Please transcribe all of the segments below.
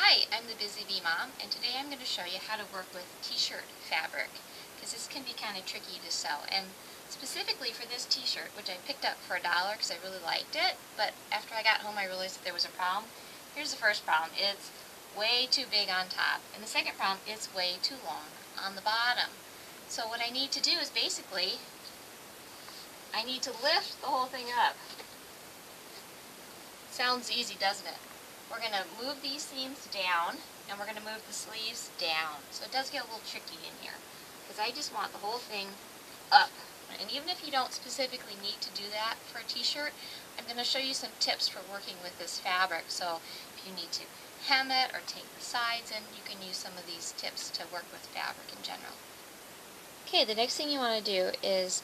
Hi, I'm the Busy Bee Mom, and today I'm going to show you how to work with t-shirt fabric, because this can be kind of tricky to sew. And specifically for this t-shirt, which I picked up for $1 because I really liked it, but after I got home I realized that there was a problem. Here's the first problem. It's way too big on top, and the second problem, it's way too long on the bottom. So what I need to do is basically, I need to lift the whole thing up. Sounds easy, doesn't it? We're going to move these seams down, and we're going to move the sleeves down. So it does get a little tricky in here, because I just want the whole thing up. And even if you don't specifically need to do that for a t-shirt, I'm going to show you some tips for working with this fabric. So if you need to hem it or take the sides in, you can use some of these tips to work with fabric in general. Okay, the next thing you want to do is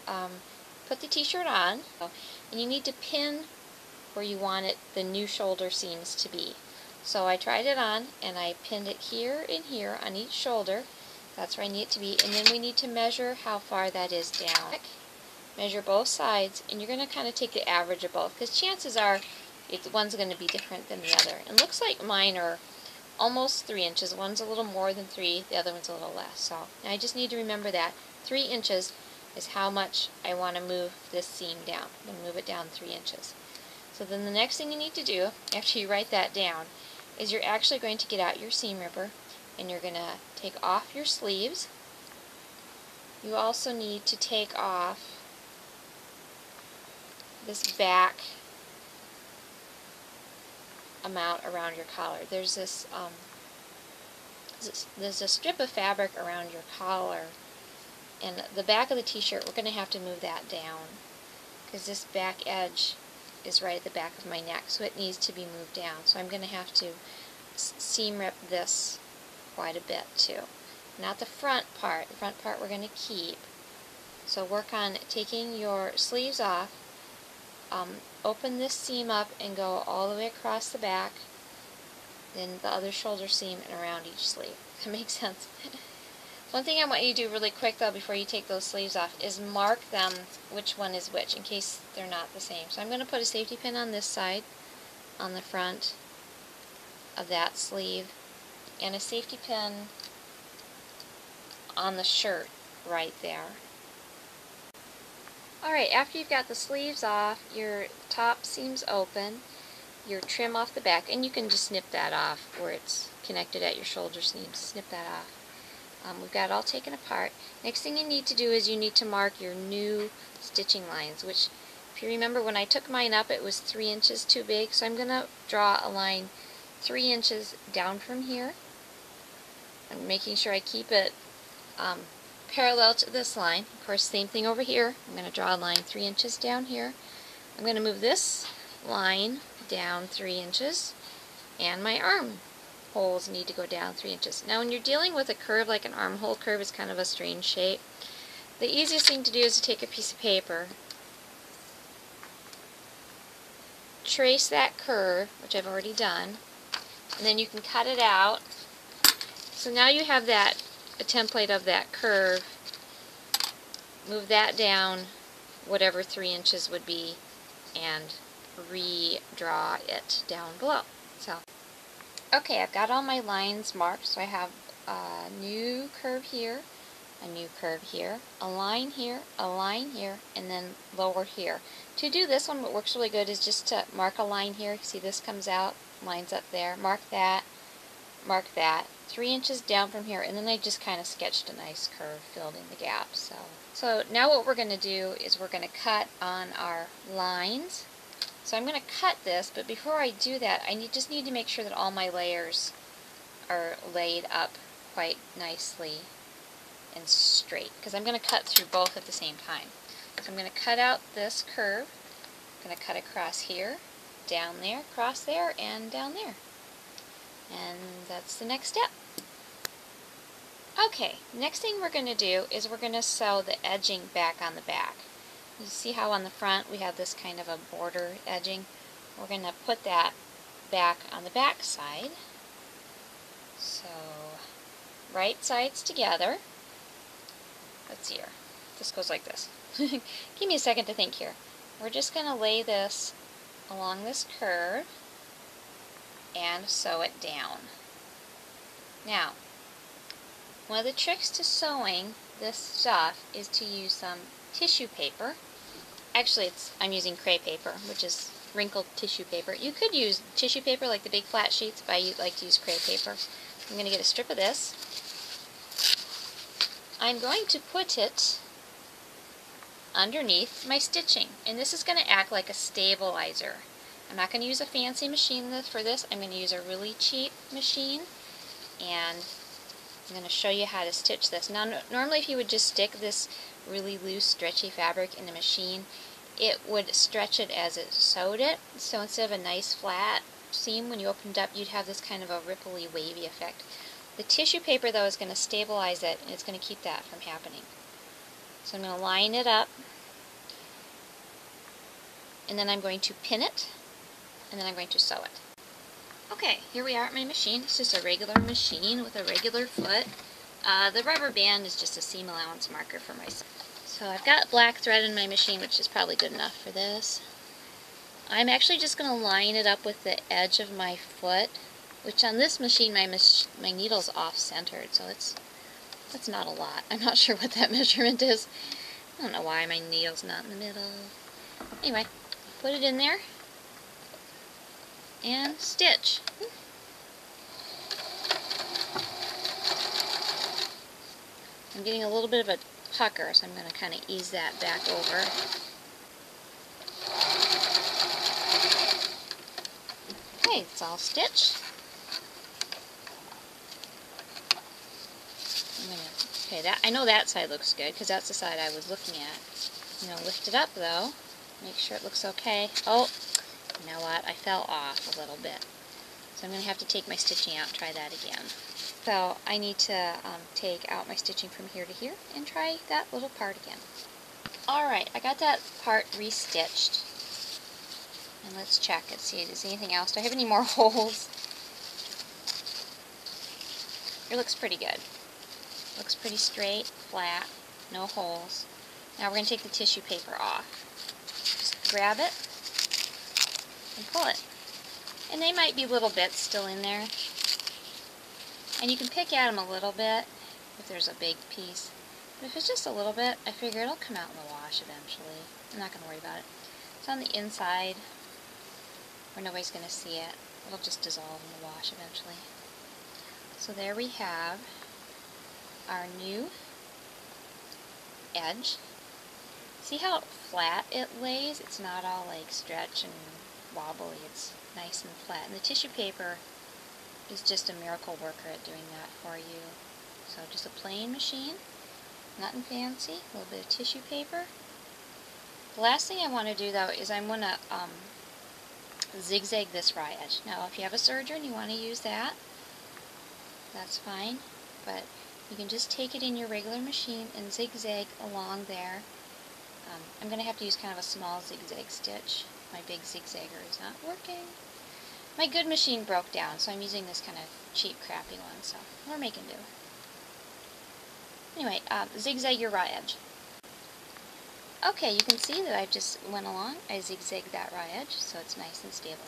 put the t-shirt on, and you need to pin where you want it, the new shoulder seams to be. So I tried it on, and I pinned it here and here on each shoulder. That's where I need it to be, and then we need to measure how far that is down. Measure both sides, and you're going to kind of take the average of both, because chances are one's going to be different than the other. And looks like mine are almost 3 inches. One's a little more than 3, the other one's a little less. So I just need to remember that 3 inches is how much I want to move this seam down. I'm going to move it down 3 inches. So then the next thing you need to do, after you write that down, is you're actually going to get out your seam ripper, and you're going to take off your sleeves. You also need to take off this back amount around your collar. There's this, there's a strip of fabric around your collar, and the back of the t-shirt, we're going to have to move that down, because this back edge is right at the back of my neck, so it needs to be moved down. So I'm going to have to seam rip this quite a bit too. Not the front part. The front part we're going to keep. So work on taking your sleeves off, open this seam up and go all the way across the back, then the other shoulder seam and around each sleeve. That makes sense. One thing I want you to do really quick though before you take those sleeves off is mark them which one is which in case they're not the same. So I'm going to put a safety pin on this side, on the front of that sleeve, and a safety pin on the shirt right there. Alright, after you've got the sleeves off, your top seam's open, your trim off the back, and you can just snip that off where it's connected at your shoulder seams. Snip that off. We've got it all taken apart. Next thing you need to do is you need to mark your new stitching lines, which, if you remember, when I took mine up it was 3 inches too big, so I'm going to draw a line 3 inches down from here. I'm making sure I keep it parallel to this line. Of course, same thing over here. I'm going to draw a line 3 inches down here. I'm going to move this line down 3 inches, and my arm holes need to go down 3 inches. Now when you're dealing with a curve like an armhole curve, is kind of a strange shape. The easiest thing to do is to take a piece of paper, trace that curve, which I've already done, and then you can cut it out. So now you have that, a template of that curve. Move that down whatever 3 inches would be and redraw it down below. So okay, I've got all my lines marked, so I have a new curve here, a new curve here, a line here, and then lower here. To do this one, what works really good is just to mark a line here. See, this comes out, lines up there. Mark that, 3 inches down from here, and then I just kind of sketched a nice curve, filled in the gaps. So now what we're going to do is we're going to cut on our lines. So I'm going to cut this, but before I do that, I just need to make sure that all my layers are laid up quite nicely and straight, because I'm going to cut through both at the same time. So I'm going to cut out this curve. I'm going to cut across here, down there, across there, and down there. And that's the next step. Okay, next thing we're going to do is we're going to sew the edging back on the back. You see how on the front we have this kind of a border edging? We're going to put that back on the back side. So, right sides together. Let's see here. This goes like this. Give me a second to think here. We're just going to lay this along this curve and sew it down. Now, one of the tricks to sewing this stuff is to use some tissue paper. Actually, I'm using crepe paper, which is wrinkled tissue paper. You could use tissue paper like the big flat sheets, but I like to use crepe paper. I'm going to get a strip of this. I'm going to put it underneath my stitching, and this is going to act like a stabilizer. I'm not going to use a fancy machine for this. I'm going to use a really cheap machine, and I'm going to show you how to stitch this. Now, normally if you would just stick this really loose, stretchy fabric in the machine, it would stretch it as it sewed it. So instead of a nice flat seam, when you opened it up, you'd have this kind of a ripply, wavy effect. The tissue paper, though, is going to stabilize it, and it's going to keep that from happening. So I'm going to line it up, and then I'm going to pin it, and then I'm going to sew it. Okay, here we are at my machine. It's just a regular machine with a regular foot. The rubber band is just a seam allowance marker for myself. So I've got black thread in my machine, which is probably good enough for this. I'm actually just going to line it up with the edge of my foot, which on this machine my needle's off-centered, so that's not a lot. I'm not sure what that measurement is. I don't know why my needle's not in the middle. Anyway, put it in there and stitch. I'm getting a little bit of a pucker, so I'm going to kind of ease that back over. Okay, it's all stitched. I know that side looks good because that's the side I was looking at. I'm going to lift it up though, make sure it looks okay. Oh, you know what? I fell off a little bit. So I'm going to have to take my stitching out and try that again. So I need to take out my stitching from here to here and try that little part again. Alright, I got that part restitched. And let's check and see, is anything else? Do I have any more holes? It looks pretty good. Looks pretty straight, flat, no holes. Now we're going to take the tissue paper off. Just grab it and pull it. And they might be little bits still in there. And you can pick at them a little bit if there's a big piece. But if it's just a little bit, I figure it'll come out in the wash eventually. I'm not going to worry about it. It's on the inside where nobody's going to see it. It'll just dissolve in the wash eventually. So there we have our new edge. See how flat it lays? It's not all like stretch and wobbly. It's nice and flat. And the tissue paper is just a miracle worker at doing that for you. So just a plain machine, nothing fancy, a little bit of tissue paper. The last thing I want to do though is I'm going to zigzag this raw edge. Now if you have a serger and you want to use that, that's fine, but you can just take it in your regular machine and zigzag along there. I'm going to have to use kind of a small zigzag stitch. My big zigzagger is not working. My good machine broke down, so I'm using this kind of cheap, crappy one, so we're making do. Anyway, zigzag your raw edge. Okay, you can see that I just went along. I zigzagged that raw edge, so it's nice and stable.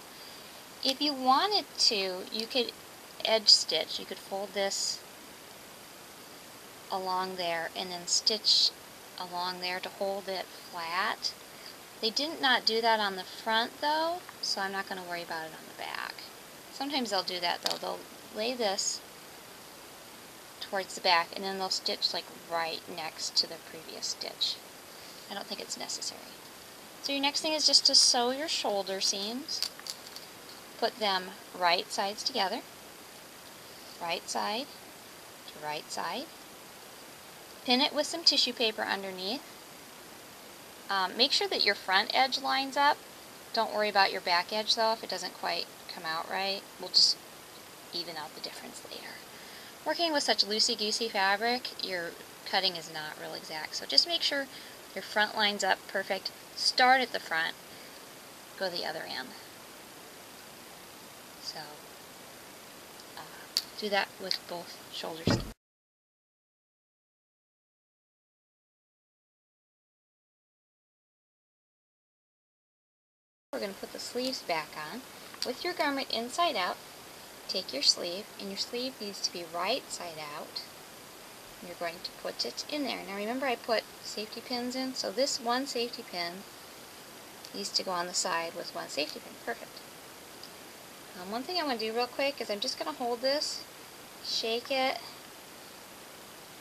If you wanted to, you could edge stitch. You could fold this along there and then stitch along there to hold it flat. They did not do that on the front though, so I'm not going to worry about it on the back. Sometimes they'll do that though. They'll lay this towards the back and then they'll stitch like right next to the previous stitch. I don't think it's necessary. So your next thing is just to sew your shoulder seams. Put them right sides together. Right side to right side. Pin it with some tissue paper underneath. Make sure that your front edge lines up. Don't worry about your back edge though if it doesn't quite come out right. We'll just even out the difference later. Working with such loosey-goosey fabric, your cutting is not real exact. So just make sure your front lines up perfect. Start at the front, go the other end. So do that with both shoulder seams. We're going to put the sleeves back on with your garment inside out. take your sleeve, and your sleeve needs to be right side out. You're going to put it in there. Now remember, I put safety pins in, so this one safety pin needs to go on the side with one safety pin. Perfect. One thing I'm going to do real quick is I'm just going to hold this, shake it,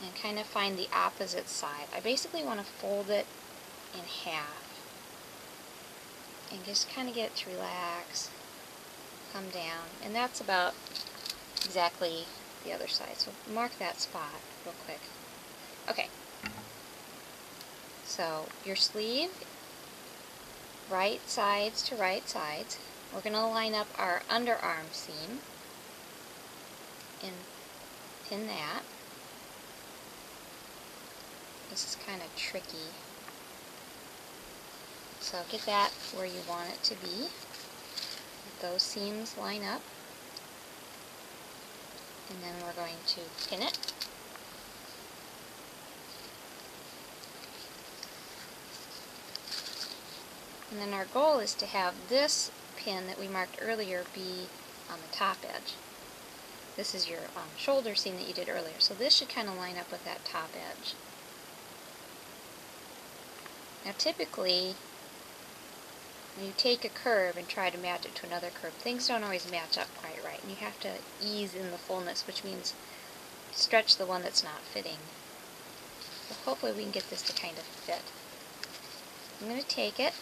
and kind of find the opposite side. I basically want to fold it in half and just kind of get it to relax, come down, and that's about exactly the other side. So mark that spot real quick. Okay, so your sleeve, right sides to right sides. We're going to line up our underarm seam and pin that. This is kind of tricky. So get that where you want it to be. Let those seams line up. And then we're going to pin it. And then our goal is to have this pin that we marked earlier be on the top edge. This is your shoulder seam that you did earlier. So this should kind of line up with that top edge. Now typically, when you take a curve and try to match it to another curve, things don't always match up quite right. And you have to ease in the fullness, which means stretch the one that's not fitting. So hopefully we can get this to kind of fit. I'm going to take it.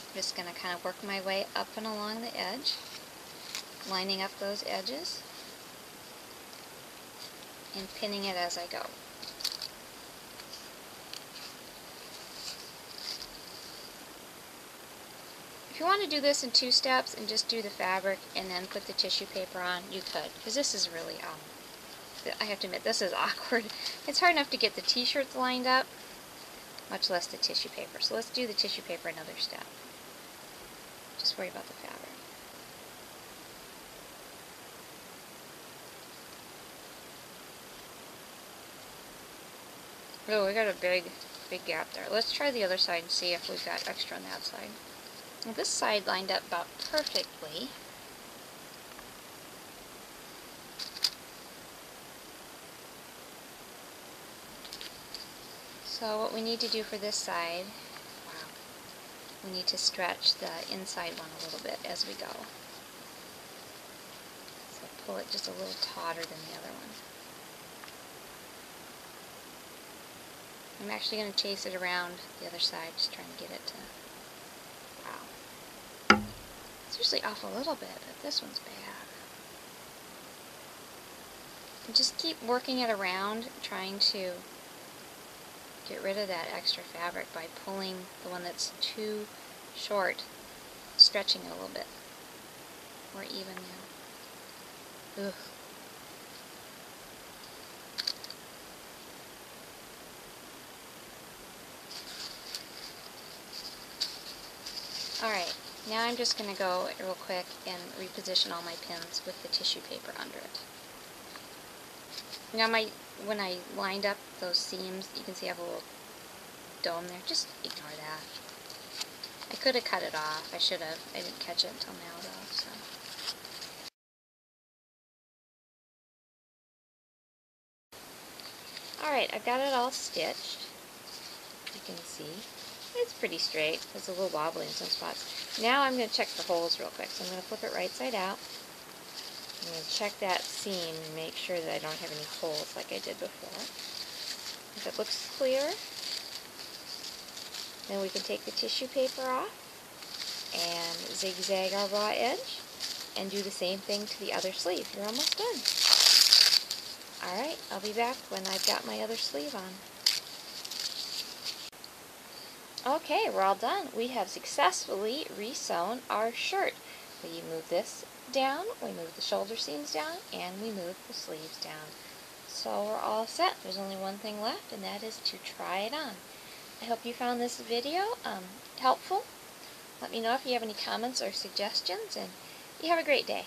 I'm just going to kind of work my way up and along the edge, lining up those edges and pinning it as I go. If you want to do this in 2 steps and just do the fabric and then put the tissue paper on, you could, because this is really, I have to admit, this is awkward. It's hard enough to get the t-shirts lined up, much less the tissue paper. So let's do the tissue paper another step. Just worry about the fabric. Oh, we got a big gap there. Let's try the other side and see if we've got extra on that side. Well, this side lined up about perfectly. So what we need to do for this side, wow, we need to stretch the inside one a little bit as we go. So pull it just a little tauter than the other one. I'm actually going to chase it around the other side, just trying to get it to, wow. It's usually off a little bit, but this one's bad. And just keep working it around, trying to get rid of that extra fabric by pulling the one that's too short, stretching it a little bit. More even now. Ugh. Alright, now I'm just going to go real quick and reposition all my pins with the tissue paper under it. Now when I lined up those seams, you can see I have a little dome there. Just ignore that. I could have cut it off. I should have. I didn't catch it until now though. So. Alright, I've got it all stitched. You can see. It's pretty straight. It's a little wobbly in some spots. Now I'm going to check the holes real quick. So I'm going to flip it right side out. I'm going to check that seam and make sure that I don't have any holes like I did before. If it looks clear, then we can take the tissue paper off and zigzag our raw edge and do the same thing to the other sleeve. You're almost done. Alright, I'll be back when I've got my other sleeve on. Okay, we're all done. We have successfully resewn our shirt. We move this down, we move the shoulder seams down, and we move the sleeves down. So we're all set. There's only one thing left, and that is to try it on. I hope you found this video helpful. Let me know if you have any comments or suggestions, and you have a great day.